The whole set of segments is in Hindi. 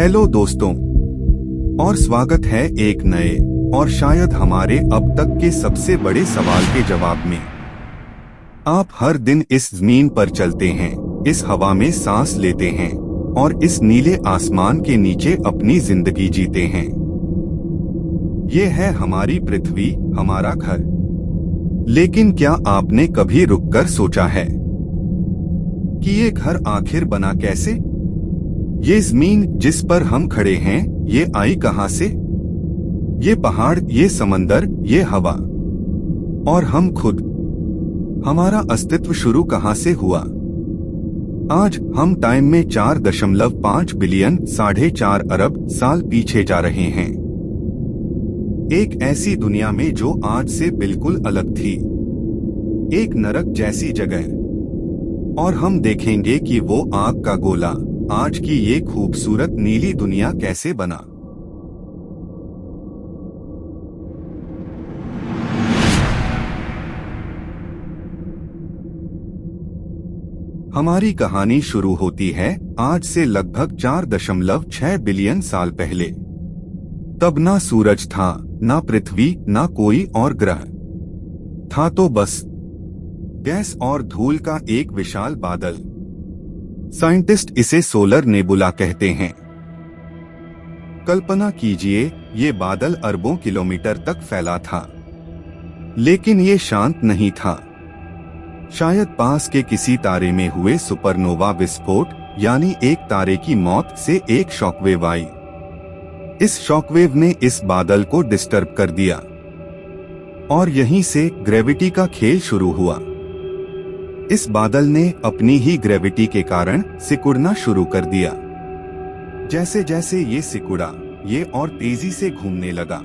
हेलो दोस्तों, और स्वागत है एक नए और शायद हमारे अब तक के सबसे बड़े सवाल के जवाब में। आप हर दिन इस जमीन पर चलते हैं, इस हवा में सांस लेते हैं और इस नीले आसमान के नीचे अपनी जिंदगी जीते हैं। ये है हमारी पृथ्वी, हमारा घर। लेकिन क्या आपने कभी रुककर सोचा है कि ये घर आखिर बना कैसे? ये जमीन जिस पर हम खड़े हैं, ये आई कहां से? ये पहाड़, ये समंदर, ये हवा और हम खुद, हमारा अस्तित्व शुरू कहां से हुआ? आज हम टाइम में 4.5 बिलियन, 4.5 अरब साल पीछे जा रहे हैं। एक ऐसी दुनिया में जो आज से बिल्कुल अलग थी, एक नरक जैसी जगह। और हम देखेंगे कि वो आग का गोला आज की ये खूबसूरत नीली दुनिया कैसे बना। हमारी कहानी शुरू होती है आज से लगभग 4.6 बिलियन साल पहले। तब ना सूरज था, ना पृथ्वी, ना कोई और ग्रह था, तो बस गैस और धूल का एक विशाल बादल। साइंटिस्ट इसे सोलर नेबुला कहते हैं। कल्पना कीजिए, ये बादल अरबों किलोमीटर तक फैला था, लेकिन ये शांत नहीं था। शायद पास के किसी तारे में हुए सुपरनोवा विस्फोट, यानी एक तारे की मौत से एक शॉकवेव आई। इस शॉकवेव ने इस बादल को डिस्टर्ब कर दिया और यहीं से ग्रेविटी का खेल शुरू हुआ। इस बादल ने अपनी ही ग्रेविटी के कारण सिकुड़ना शुरू कर दिया। जैसे जैसे ये सिकुड़ा, ये और तेजी से घूमने लगा।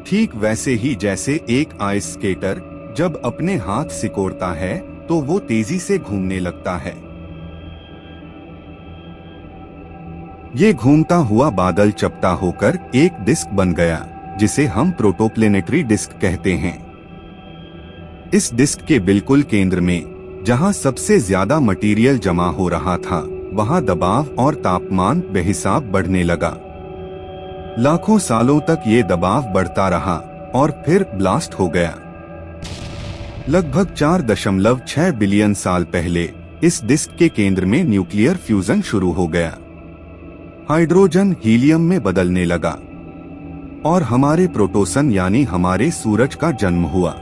ठीक वैसे ही जैसे एक आइस स्केटर जब अपने हाथ सिकोड़ता है तो वो तेजी से घूमने लगता है। ये घूमता हुआ बादल चपटा होकर एक डिस्क बन गया, जिसे हम प्रोटोप्लेनेटरी डिस्क कहते हैं। इस डिस्क के बिल्कुल केंद्र में, जहां सबसे ज्यादा मटेरियल जमा हो रहा था, वहां दबाव और तापमान बेहिसाब बढ़ने लगा। लाखों सालों तक ये दबाव बढ़ता रहा और फिर ब्लास्ट हो गया। लगभग 4.6 बिलियन साल पहले इस डिस्क के केंद्र में न्यूक्लियर फ्यूजन शुरू हो गया। हाइड्रोजन हीलियम में बदलने लगा और हमारे प्रोटोसन यानी हमारे सूरज का जन्म हुआ।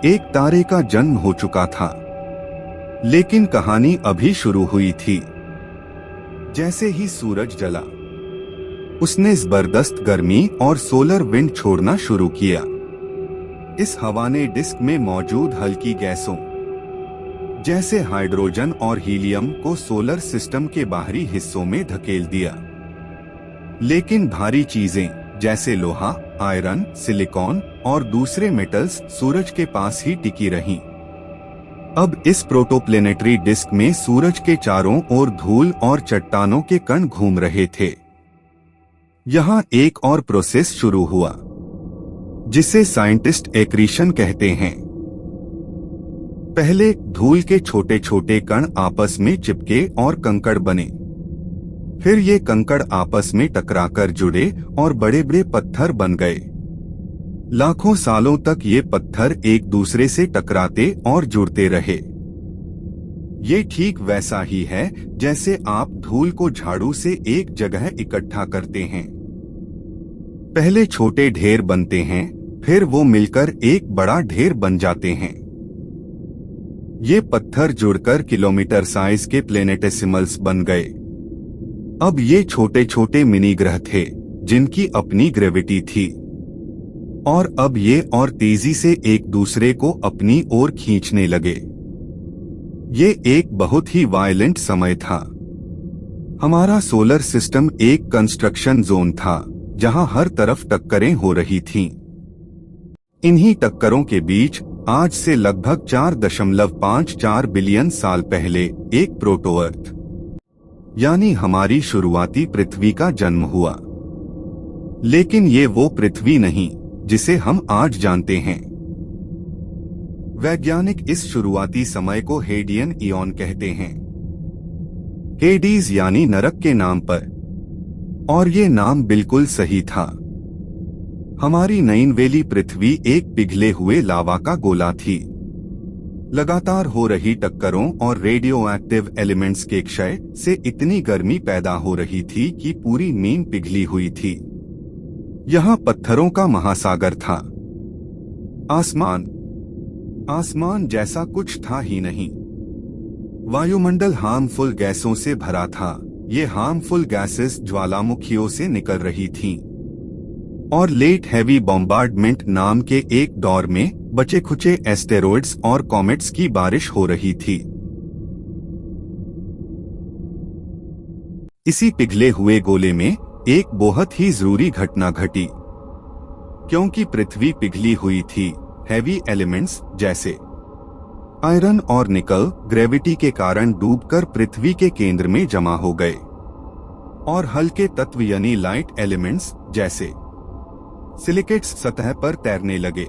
एक तारे का जन्म हो चुका था, लेकिन कहानी अभी शुरू हुई थी। जैसे ही सूरज जला, उसने जबरदस्त गर्मी और सोलर विंड छोड़ना शुरू किया। इस हवा ने डिस्क में मौजूद हल्की गैसों जैसे हाइड्रोजन और हीलियम को सोलर सिस्टम के बाहरी हिस्सों में धकेल दिया। लेकिन भारी चीजें जैसे लोहा, आयरन, सिलिकॉन और दूसरे मेटल्स सूरज के पास ही टिकी रहीं। अब इस प्रोटोप्लेनेटरी डिस्क में सूरज के चारों ओर धूल और चट्टानों के कण घूम रहे थे। यहाँ एक और प्रोसेस शुरू हुआ, जिसे साइंटिस्ट एक्रीशन कहते हैं। पहले धूल के छोटे छोटे कण आपस में चिपके और कंकड़ बने। फिर ये कंकड़ आपस में टकराकर जुड़े और बड़े बड़े पत्थर बन गए। लाखों सालों तक ये पत्थर एक दूसरे से टकराते और जुड़ते रहे। ये ठीक वैसा ही है जैसे आप धूल को झाड़ू से एक जगह इकट्ठा करते हैं। पहले छोटे ढेर बनते हैं, फिर वो मिलकर एक बड़ा ढेर बन जाते हैं। ये पत्थर जुड़कर किलोमीटर साइज के प्लेनेटेसिमल्स बन गए। अब ये छोटे छोटे मिनी ग्रह थे, जिनकी अपनी ग्रेविटी थी, और अब ये और तेजी से एक दूसरे को अपनी ओर खींचने लगे। ये एक बहुत ही वायलेंट समय था। हमारा सोलर सिस्टम एक कंस्ट्रक्शन जोन था, जहां हर तरफ टक्करें हो रही थीं। इन्हीं टक्करों के बीच आज से लगभग 4.54 बिलियन साल पहले एक प्रोटोअर्थ यानी हमारी शुरुआती पृथ्वी का जन्म हुआ। लेकिन ये वो पृथ्वी नहीं जिसे हम आज जानते हैं। वैज्ञानिक इस शुरुआती समय को हेडियन इयॉन कहते हैं। हेडीज यानी नरक के नाम पर, और ये नाम बिल्कुल सही था। हमारी नैनवेली पृथ्वी एक पिघले हुए लावा का गोला थी। लगातार हो रही टक्करों और रेडियो एक्टिव एलिमेंट्स के क्षय से इतनी गर्मी पैदा हो रही थी कि पूरी मीन पिघली हुई थी। यहाँ पत्थरों का महासागर था। आसमान जैसा कुछ था ही नहीं। वायुमंडल हार्मफुल गैसों से भरा था। ये हार्मफुल गैसेस ज्वालामुखियों से निकल रही थीं। और लेट हैवी बॉम्बार्डमेंट नाम के एक दौर में बचे खुचे एस्टेरॉइड्स और कॉमेट्स की बारिश हो रही थी। इसी पिघले हुए गोले में एक बहुत ही जरूरी घटना घटी। क्योंकि पृथ्वी पिघली हुई थी, हैवी एलिमेंट्स जैसे आयरन और निकल ग्रेविटी के कारण डूबकर पृथ्वी के केंद्र में जमा हो गए और हल्के तत्व यानी लाइट एलिमेंट्स जैसे सिलिकेट्स सतह पर तैरने लगे।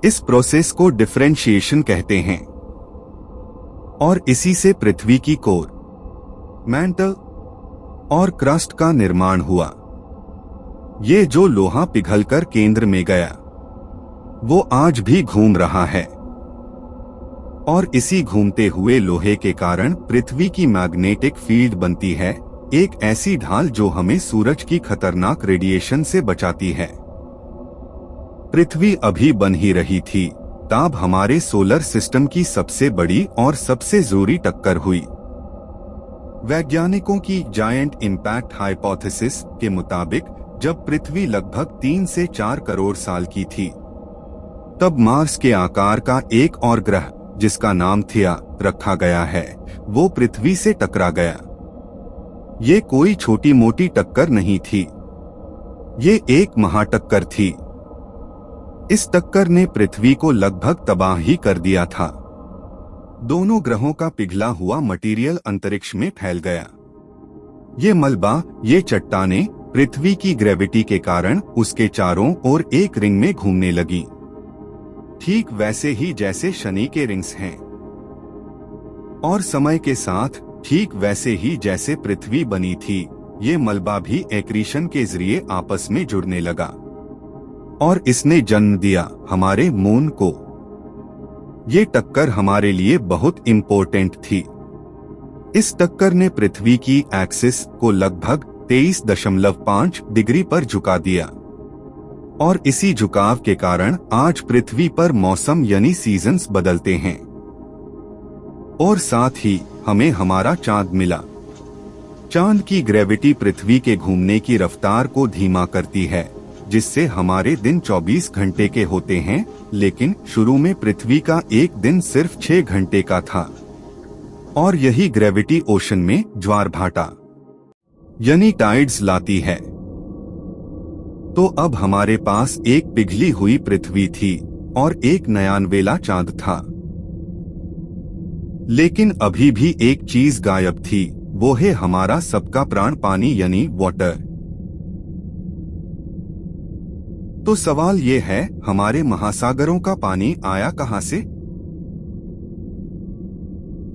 इस प्रोसेस को डिफरेंशिएशन कहते हैं और इसी से पृथ्वी की कोर, मैंटल और क्रस्ट का निर्माण हुआ। ये जो लोहा पिघलकर केंद्र में गया वो आज भी घूम रहा है और इसी घूमते हुए लोहे के कारण पृथ्वी की मैग्नेटिक फील्ड बनती है, एक ऐसी ढाल जो हमें सूरज की खतरनाक रेडिएशन से बचाती है। पृथ्वी अभी बन ही रही थी तब हमारे सोलर सिस्टम की सबसे बड़ी और सबसे जरूरी टक्कर हुई। वैज्ञानिकों की जायंट इम्पैक्ट हाइपोथेसिस के मुताबिक जब पृथ्वी लगभग 3 से 4 करोड़ साल की थी, तब मार्स के आकार का एक और ग्रह जिसका नाम थिया रखा गया है, वो पृथ्वी से टकरा गया। ये कोई छोटी मोटी टक्कर नहीं थी, ये एक महाटक्कर थी। इस टक्कर ने पृथ्वी को लगभग तबाह ही कर दिया था। दोनों ग्रहों का पिघला हुआ मटेरियल अंतरिक्ष में फैल गया। ये मलबा, ये चट्टानें पृथ्वी की ग्रेविटी के कारण उसके चारों ओर एक रिंग में घूमने लगी, ठीक वैसे ही जैसे शनि के रिंग्स हैं। और समय के साथ ठीक वैसे ही जैसे पृथ्वी बनी थी, ये मलबा भी एक्रीशन के जरिए आपस में जुड़ने लगा और इसने जन्म दिया हमारे मून को। ये टक्कर हमारे लिए बहुत इम्पोर्टेंट थी। इस टक्कर ने पृथ्वी की एक्सिस को लगभग 23.5 डिग्री पर झुका दिया और इसी झुकाव के कारण आज पृथ्वी पर मौसम यानी सीजन्स बदलते हैं। और साथ ही हमें हमारा चांद मिला। चांद की ग्रेविटी पृथ्वी के घूमने की रफ्तार को धीमा करती है, जिससे हमारे दिन 24 घंटे के होते हैं, लेकिन शुरू में पृथ्वी का एक दिन सिर्फ 6 घंटे का था। और यही ग्रेविटी ओशन में ज्वार भाटा यानी टाइड्स लाती है। तो अब हमारे पास एक पिघली हुई पृथ्वी थी और एक नयानवेला चांद था। लेकिन अभी भी एक चीज गायब थी, वो है हमारा सबका प्राण पानी यानी वाटर। तो सवाल ये है, हमारे महासागरों का पानी आया कहां से?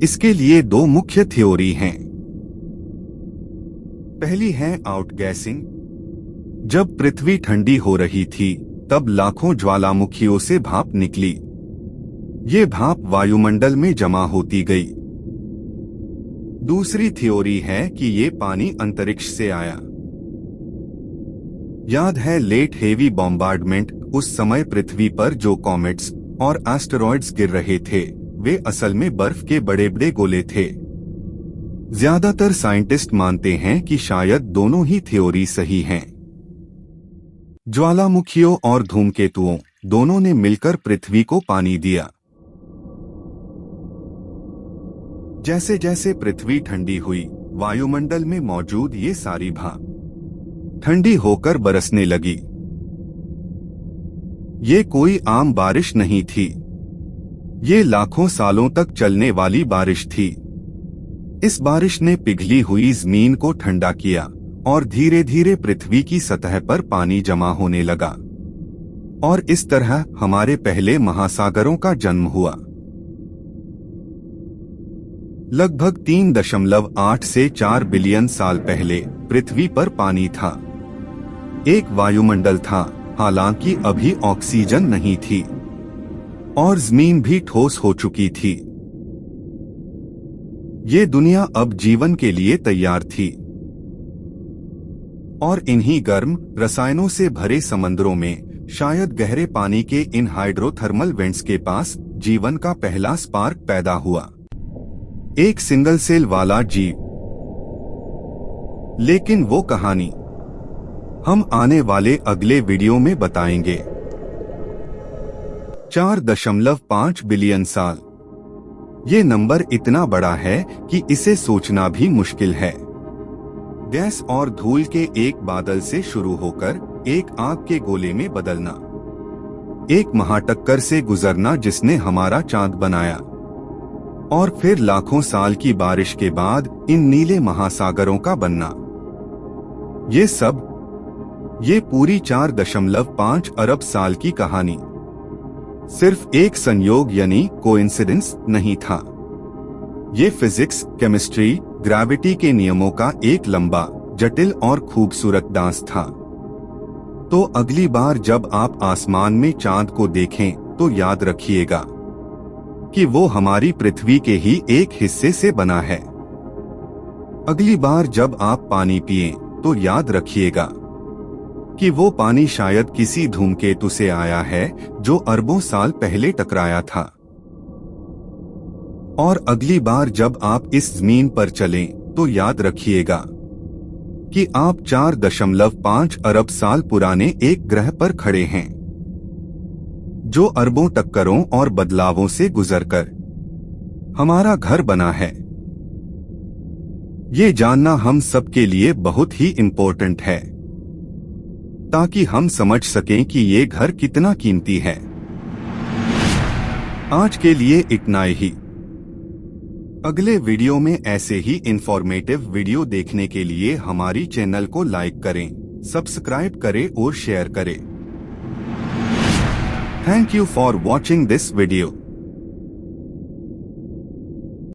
इसके लिए 2 मुख्य थ्योरी हैं। पहली है आउटगैसिंग। जब पृथ्वी ठंडी हो रही थी तब लाखों ज्वालामुखियों से भाप निकली। ये भाप वायुमंडल में जमा होती गई। दूसरी थ्योरी है कि ये पानी अंतरिक्ष से आया। याद है लेट हेवी बॉम्बार्डमेंट, उस समय पृथ्वी पर जो कॉमेट्स और एस्टेरॉइड्स गिर रहे थे वे असल में बर्फ के बड़े बड़े गोले थे। ज्यादातर साइंटिस्ट मानते हैं कि शायद दोनों ही थ्योरी सही हैं। ज्वालामुखियों और धूमकेतुओं दोनों ने मिलकर पृथ्वी को पानी दिया। जैसे जैसे पृथ्वी ठंडी हुई, वायुमंडल में मौजूद ये सारी भाप ठंडी होकर बरसने लगी। ये कोई आम बारिश नहीं थी, ये लाखों सालों तक चलने वाली बारिश थी। इस बारिश ने पिघली हुई जमीन को ठंडा किया और धीरे धीरे पृथ्वी की सतह पर पानी जमा होने लगा और इस तरह हमारे पहले महासागरों का जन्म हुआ। लगभग 3.8 से 4 बिलियन साल पहले पृथ्वी पर पानी था। एक वायुमंडल था, हालांकि अभी ऑक्सीजन नहीं थी और जमीन भी ठोस हो चुकी थी। ये दुनिया अब जीवन के लिए तैयार थी और इन्हीं गर्म रसायनों से भरे समंदरों में शायद गहरे पानी के इन हाइड्रोथर्मल वेंट्स के पास जीवन का पहला स्पार्क पैदा हुआ। एक सिंगल सेल वाला जीव। लेकिन वो कहानी हम आने वाले अगले वीडियो में बताएंगे। 4.5 बिलियन साल। ये नंबर इतना बड़ा है कि इसे सोचना भी मुश्किल है। गैस और धूल के एक बादल से शुरू होकर एक आग के गोले में बदलना, एक महाटक्कर से गुजरना जिसने हमारा चांद बनाया, और फिर लाखों साल की बारिश के बाद इन नीले महासागरों का बनना। ये पूरी 4.5 अरब साल की कहानी सिर्फ एक संयोग यानी कोइंसिडेंस नहीं था। ये फिजिक्स, केमिस्ट्री, ग्रेविटी के नियमों का एक लंबा, जटिल और खूबसूरत डांस था। तो अगली बार जब आप आसमान में चांद को देखें तो याद रखिएगा कि वो हमारी पृथ्वी के ही एक हिस्से से बना है। अगली बार जब आप पानी पिएं तो याद रखिएगा कि वो पानी शायद किसी धूमकेतु से आया है जो अरबों साल पहले टकराया था। और अगली बार जब आप इस जमीन पर चलें तो याद रखिएगा कि आप 4.5 अरब साल पुराने एक ग्रह पर खड़े हैं जो अरबों टक्करों और बदलावों से गुजरकर हमारा घर बना है। ये जानना हम सबके लिए बहुत ही इम्पोर्टेंट है ताकि हम समझ सकें कि ये घर कितना कीमती है। आज के लिए इतना ही। अगले वीडियो में ऐसे ही इंफॉर्मेटिव वीडियो देखने के लिए हमारी चैनल को लाइक करें, सब्सक्राइब करें और शेयर करें। Thank you for watching this video.